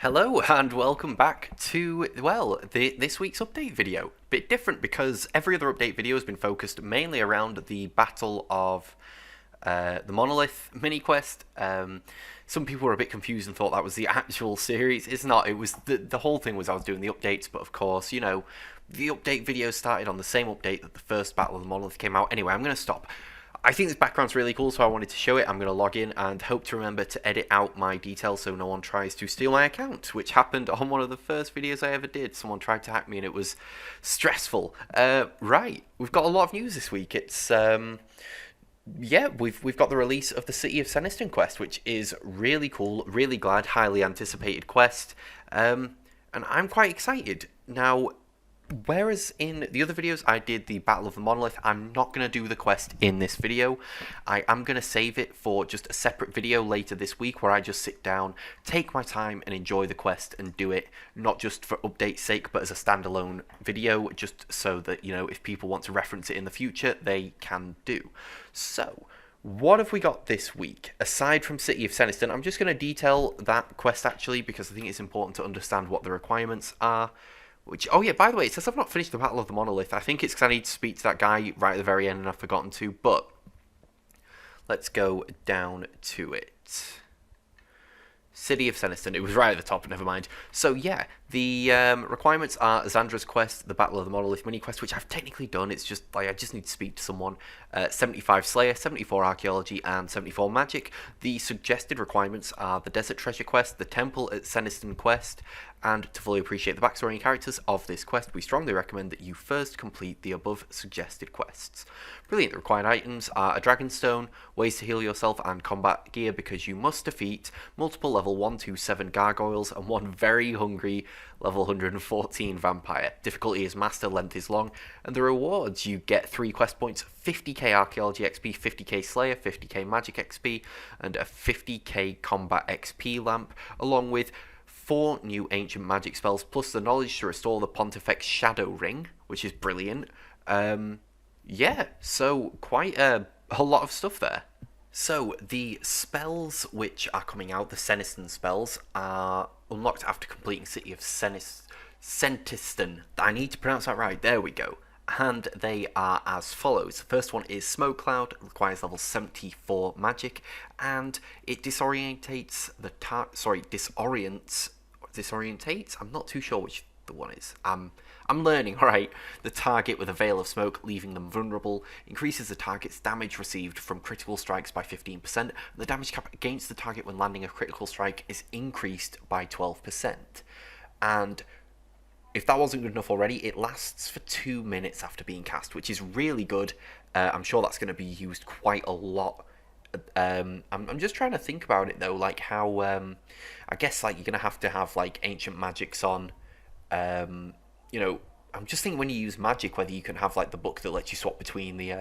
Hello and welcome back to, this week's update video. Bit different because every other update video has been focused mainly around the Battle of the Monolith mini-quest. Some people were a bit confused and thought that was the actual series. It's not, it was, the whole thing was I was doing the updates, but of course, you know, the update video started on the same update that the first Battle of the Monolith came out. Anyway, I'm going to stop. I think this background's really cool, so I wanted to show it. I'm going to log in and hope to remember to edit out my details so no one tries to steal my account, which happened on one of the first videos I ever did. Someone tried to hack me and it was stressful. Right, we've got a lot of news this week. It's, yeah, we've got the release of the City of Senntisten quest, which is really cool, really glad, highly anticipated quest, and I'm quite excited. Now, whereas in the other videos I did the Battle of the Monolith, I'm not going to do the quest in this video. I am going to save it for just a separate video later this week where I just sit down, take my time and enjoy the quest and do it, not just for update's sake, but as a standalone video, just so that, you know, if people want to reference it in the future, they can do. So, what have we got this week? Aside from City of Senntisten, I'm just going to detail that quest actually, because I think it's important to understand what the requirements are. Which, oh yeah, by the way, it says I've not finished the Battle of the Monolith. I think it's because I need to speak to that guy right at the very end and I've forgotten to, but let's go down to it. City of Senntisten. It was right at the top, never mind. So yeah, the requirements are Xandra's quest, the Battle of the Monolith mini quest, which I've technically done. It's just like I just need to speak to someone. 75 Slayer, 74 Archaeology, and 74 Magic. The suggested requirements are the Desert Treasure quest, the Temple at Senntisten quest, and to fully appreciate the backstory and characters of this quest, we strongly recommend that you first complete the above suggested quests. Brilliant. The required items are a Dragonstone, ways to heal yourself, and combat gear, because you must defeat multiple level 127 gargoyles and one very hungry level 114 vampire. Difficulty is master, length is long, and the rewards: you get 3 quest points, 50k archaeology XP, 50k slayer, 50k magic XP, and a 50k combat XP lamp, along with 4 new ancient magic spells, plus the knowledge to restore the Pontifex Shadow Ring, which is brilliant. Yeah, so quite a lot of stuff there. So, the spells which are coming out, the Senntisten spells, are unlocked after completing City of Senntisten. I need to pronounce that right, there we go. And they are as follows. The first one is Smoke Cloud, requires level 74 magic, and it disorientates the disorientates? I'm not too sure which the one is. I'm learning, alright. The target with a veil of smoke, leaving them vulnerable, increases the target's damage received from critical strikes by 15%, and the damage cap against the target when landing a critical strike is increased by 12%. And if that wasn't good enough already, it lasts for 2 minutes after being cast, which is really good. I'm sure that's going to be used quite a lot. I'm just trying to think about it though, like how I guess like you're gonna have to have like ancient magics on. You know, I'm just thinking when you use magic, whether you can have like the book that lets you swap between the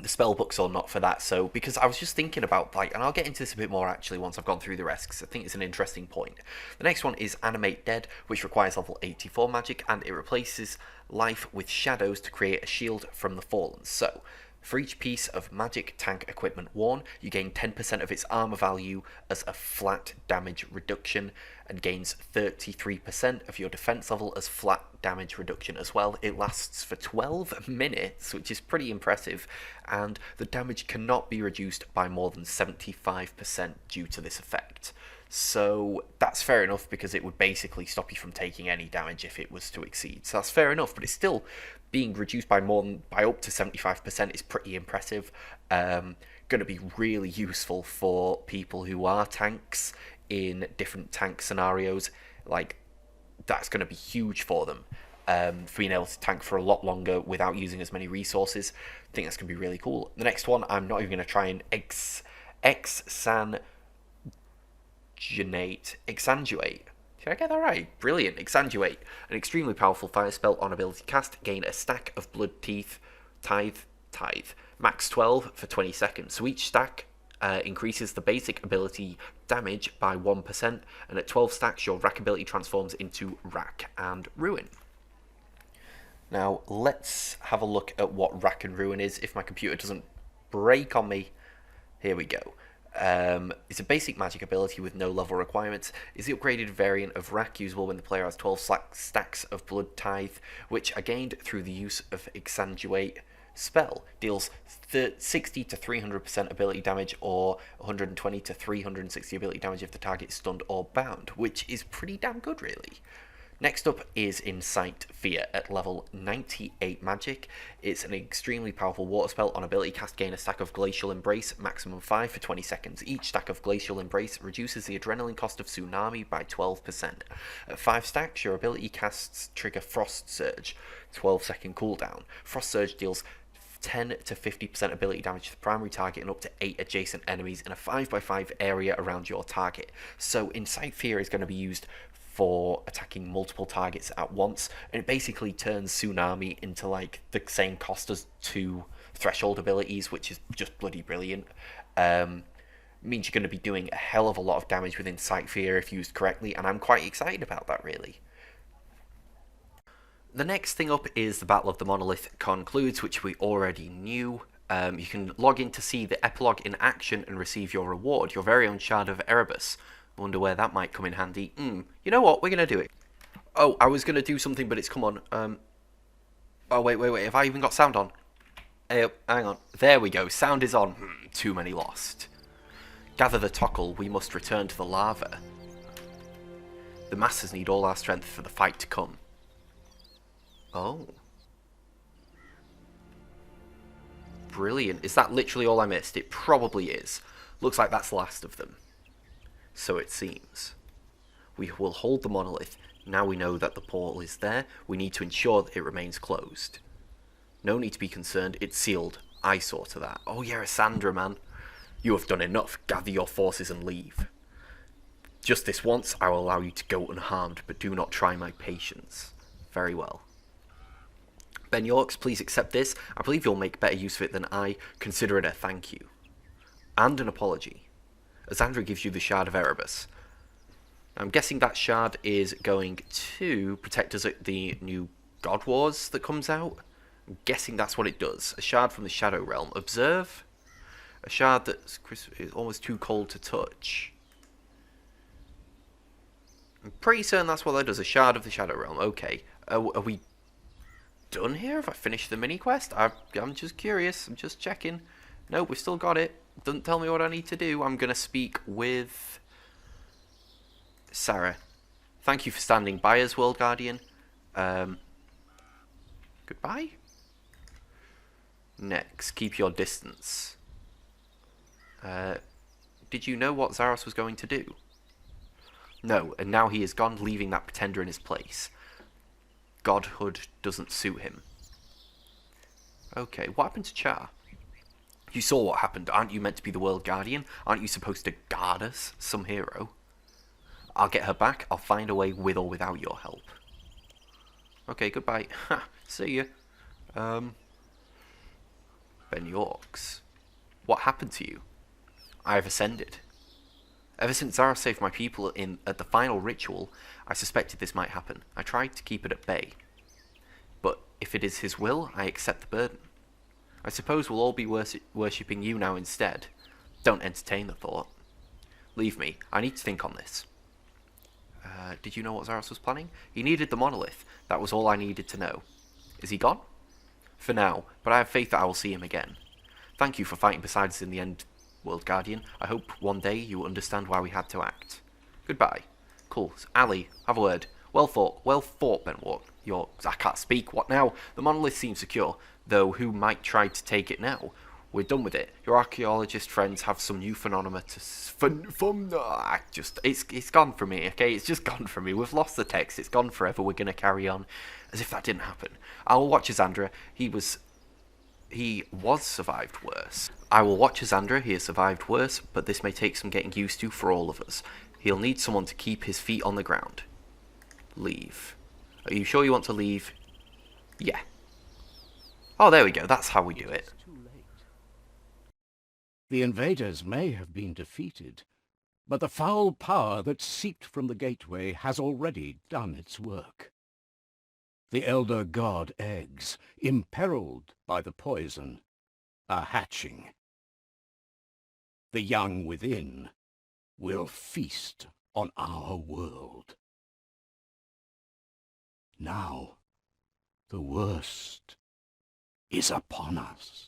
spell books or not for that. So because I was just thinking about like, and I'll get into this a bit more actually once I've gone through the rest, because I think it's an interesting point. The next one is Animate Dead, which requires level 84 magic, and it replaces life with shadows to create a shield from the fallen. So for each piece of magic tank equipment worn, you gain 10% of its armor value as a flat damage reduction, and gains 33% of your defense level as flat damage reduction as well. It lasts for 12 minutes, which is pretty impressive, and the damage cannot be reduced by more than 75% due to this effect. So that's fair enough, because it would basically stop you from taking any damage if it was to exceed. So that's fair enough, but it's still being reduced by up to 75% is pretty impressive. Going to be really useful for people who are tanks in different tank scenarios. Like, that's going to be huge for them. For being able to tank for a lot longer without using as many resources. I think that's going to be really cool. The next one, I'm not even going to try and exsanguate. Did I get that right? Brilliant. Exsanguate. An extremely powerful fire spell on ability cast. Gain a stack of blood teeth. Tithe. Max 12 for 20 seconds. So each stack increases the basic ability damage by 1%. And at 12 stacks, your rack ability transforms into Rack and Ruin. Now, let's have a look at what Rack and Ruin is. If my computer doesn't break on me. Here we go. It's a basic magic ability with no level requirements. It's the upgraded variant of Rack, usable when the player has 12 stacks of Blood Tithe, which are gained through the use of Exsanguinate spell. Deals 60 to 300% ability damage, or 120 to 360 ability damage if the target is stunned or bound, which is pretty damn good, really. Next up is Incite Fear at level 98 magic. It's an extremely powerful water spell. On ability cast, gain a stack of Glacial Embrace, maximum 5 for 20 seconds. Each stack of Glacial Embrace reduces the adrenaline cost of Tsunami by 12%. At 5 stacks, your ability casts trigger Frost Surge, 12-second cooldown. Frost Surge deals 10 to 50% ability damage to the primary target and up to 8 adjacent enemies in a 5x5 area around your target. So Incite Fear is going to be used for attacking multiple targets at once, and it basically turns Tsunami into like the same cost as 2 threshold abilities, which is just bloody brilliant. Means you're going to be doing a hell of a lot of damage with Incite Fear if used correctly, and I'm quite excited about that, really. The next thing up is the Battle of the Monolith concludes, which we already knew. You can log in to see the epilogue in action and receive your reward, your very own Shard of Erebus. I wonder where that might come in handy. You know what? We're going to do it. Oh, I was going to do something, but it's come on. Oh, wait. Have I even got sound on? Hang on. There we go. Sound is on. Too many lost. Gather the Tockle. We must return to the lava. The Masters need all our strength for the fight to come. Oh. Brilliant. Is that literally all I missed? It probably is. Looks like that's the last of them. So it seems. We will hold the monolith. Now we know that the portal is there, we need to ensure that it remains closed. No need to be concerned, it's sealed. I saw to that. Oh yeah, Sandra, man. You have done enough. Gather your forces and leave. Just this once, I will allow you to go unharmed, but do not try my patience. Very well. Ben Yorks, please accept this. I believe you'll make better use of it than I. Consider it a thank you. And an apology. Azandra gives you the Shard of Erebus. I'm guessing that shard is going to protect us at the new God Wars that comes out. I'm guessing that's what it does. A shard from the Shadow Realm. Observe. A shard that's almost too cold to touch. I'm pretty certain that's what that does. A shard of the Shadow Realm. Okay. Are we done here? Have I finished the mini quest? I'm just curious. I'm just checking. No, we've still got it. Doesn't tell me what I need to do. I'm going to speak with Sarah. Thank you for standing by us, World Guardian. Goodbye? Next, keep your distance. Did you know what Zaros was going to do? No, and now he is gone, leaving that pretender in his place. Godhood doesn't suit him. Okay, what happened to Char? You saw what happened. Aren't you meant to be the World Guardian? Aren't you supposed to guard us? Some hero. I'll get her back. I'll find a way with or without your help. Okay, goodbye. Ha, see ya. Ben Yorks. What happened to you? I have ascended. Ever since Zara saved my people at the final ritual, I suspected this might happen. I tried to keep it at bay. But if it is his will, I accept the burden. I suppose we'll all be worshipping you now instead. Don't entertain the thought. Leave me. I need to think on this. Did you know what Zaros was planning? He needed the monolith. That was all I needed to know. Is he gone? For now, but I have faith that I will see him again. Thank you for fighting beside us in the end, World Guardian. I hope one day you will understand why we had to act. Goodbye. Cool. Ali, have a word. Well fought, Ben Yorks. I can't speak. What now? The monolith seems secure, though who might try to take it now? We're done with it. Your archaeologist friends have some new phenomena to... It's gone from me, okay? It's just gone from me. We've lost the text. It's gone forever. We're going to carry on as if that didn't happen. I will watch Azandra. He was survived worse. I will watch Azandra. He has survived worse, but this may take some getting used to for all of us. He'll need someone to keep his feet on the ground. Leave. Are you sure you want to leave? Yeah. Oh, there we go. That's how we do it. The invaders may have been defeated, but the foul power that seeped from the gateway has already done its work. The elder god eggs, imperiled by the poison, are hatching. the young within will feast on our world. Now, the worst is upon us.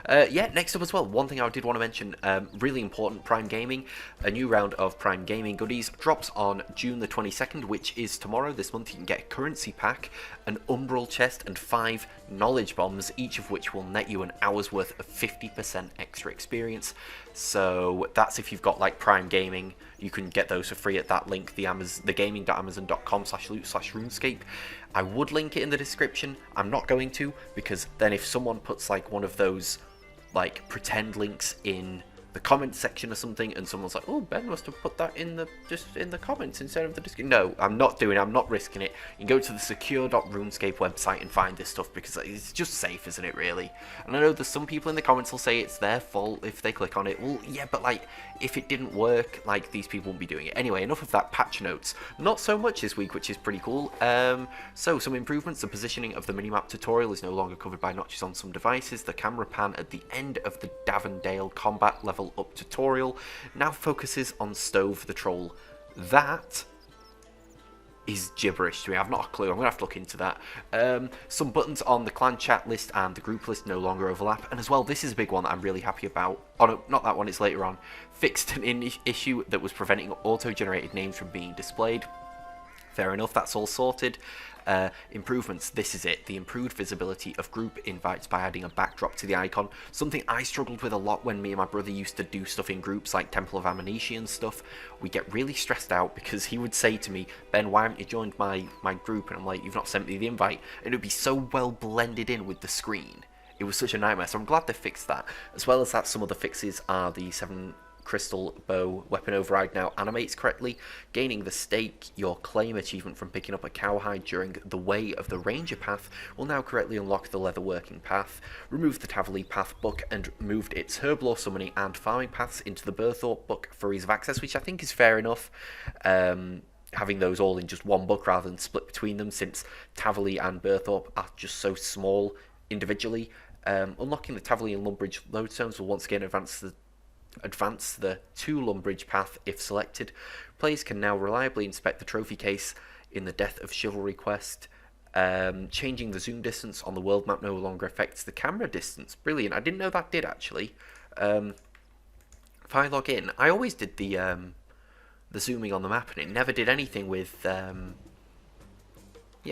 Yeah, next up as well, one thing I did want to mention, really important, Prime Gaming. A new round of Prime Gaming goodies drops on June the 22nd, which is tomorrow. This month you can get a currency pack, an umbral chest, and 5 knowledge bombs, each of which will net you an hour's worth of 50% extra experience. So that's if you've got like Prime Gaming. You can get those for free at that link, the gaming.amazon.com/loot/RuneScape. I would link it in the description. I'm not going to, because then if someone puts like one of those like pretend links in the comment section or something, and someone's like, oh, Ben must have put that in the comments instead of the description. No, I'm not doing it. I'm not risking it. You can go to the secure.runescape website and find this stuff, because it's just safe, isn't it, really? And I know there's some people in the comments will say it's their fault if they click on it. Well, yeah, but like, if it didn't work, like, these people wouldn't be doing it. Anyway, enough of that. Patch notes. Not so much this week, which is pretty cool. So, some improvements. The positioning of the minimap tutorial is no longer covered by notches on some devices. The camera pan at the end of the Davendale combat level up tutorial now focuses on Stove the Troll. That is gibberish to me. I've not a clue. I'm gonna have to look into that. Some buttons on the clan chat list and the group list no longer overlap, and as well, this is a big one that I'm really happy about. Oh no, not that one, it's later on. Fixed an issue that was preventing auto-generated names from being displayed. Fair enough, that's all sorted. Improvements, this is it. The improved visibility of group invites by adding a backdrop to the icon. Something I struggled with a lot when me and my brother used to do stuff in groups like Temple of Amnesia and stuff. We get really stressed out because he would say to me, Ben, why haven't you joined my group? And I'm like, you've not sent me the invite. And it would be so well blended in with the screen. It was such a nightmare, so I'm glad they fixed that. As well as that, some of the fixes are the 7 crystal bow weapon override now animates correctly. Gaining the stake your claim achievement from picking up a cowhide during the way of the ranger path will now correctly unlock the leather working path. Removed the Taverley path book and moved its herblore summoning and farming paths into the Berthorpe book for ease of access, which I think is fair enough. Having those all in just one book rather than split between them, since Taverley and Berthorpe are just so small individually. Unlocking the Taverley and Lumbridge lodestones will once again advance the to Lumbridge path if selected. Players can now reliably inspect the trophy case in the Death of Chivalry quest. Changing the zoom distance on the world map no longer affects the camera distance. Brilliant. I didn't know that did, actually. If I log in, I always did the zooming on the map, and it never did anything with... Yeah,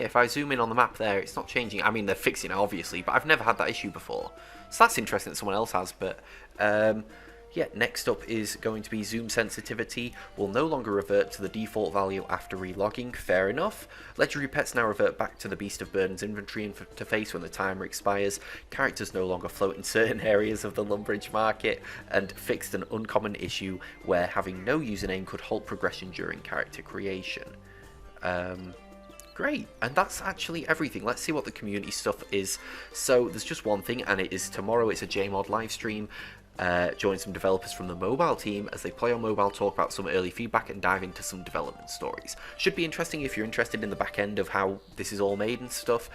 if I zoom in on the map there, it's not changing. I mean, they're fixing it, obviously, but I've never had that issue before. So that's interesting that someone else has, but... Yeah, next up is going to be zoom sensitivity will no longer revert to the default value after relogging. Fair enough. Legendary pets now revert back to the Beast of Burden's inventory interface when the timer expires. Characters no longer float in certain areas of the Lumbridge market, and fixed an uncommon issue where having no username could halt progression during character creation. Great, and that's actually everything. Let's see what the community stuff is. So there's just one thing, and it is tomorrow. It's a JMod live stream. Join some developers from the mobile team as they play on mobile, talk about some early feedback and dive into some development stories. Should be interesting if you're interested in the back end of how this is all made and stuff.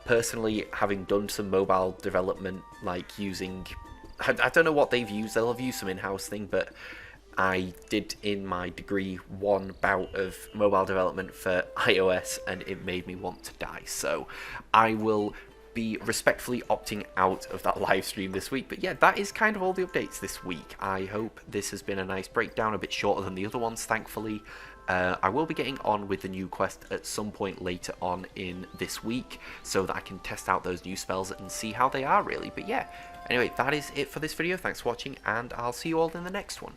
Personally, having done some mobile development, like using... I don't know what they've used, they'll have used some in-house thing, but I did in my degree one bout of mobile development for iOS and it made me want to die. So I will be respectfully opting out of that live stream this week. But yeah, that is kind of all the updates this week. I hope this has been a nice breakdown, a bit shorter than the other ones, thankfully. I will be getting on with the new quest at some point later on in this week so that I can test out those new spells and see how they are really. But yeah, anyway, that is it for this video. Thanks for watching and I'll see you all in the next one.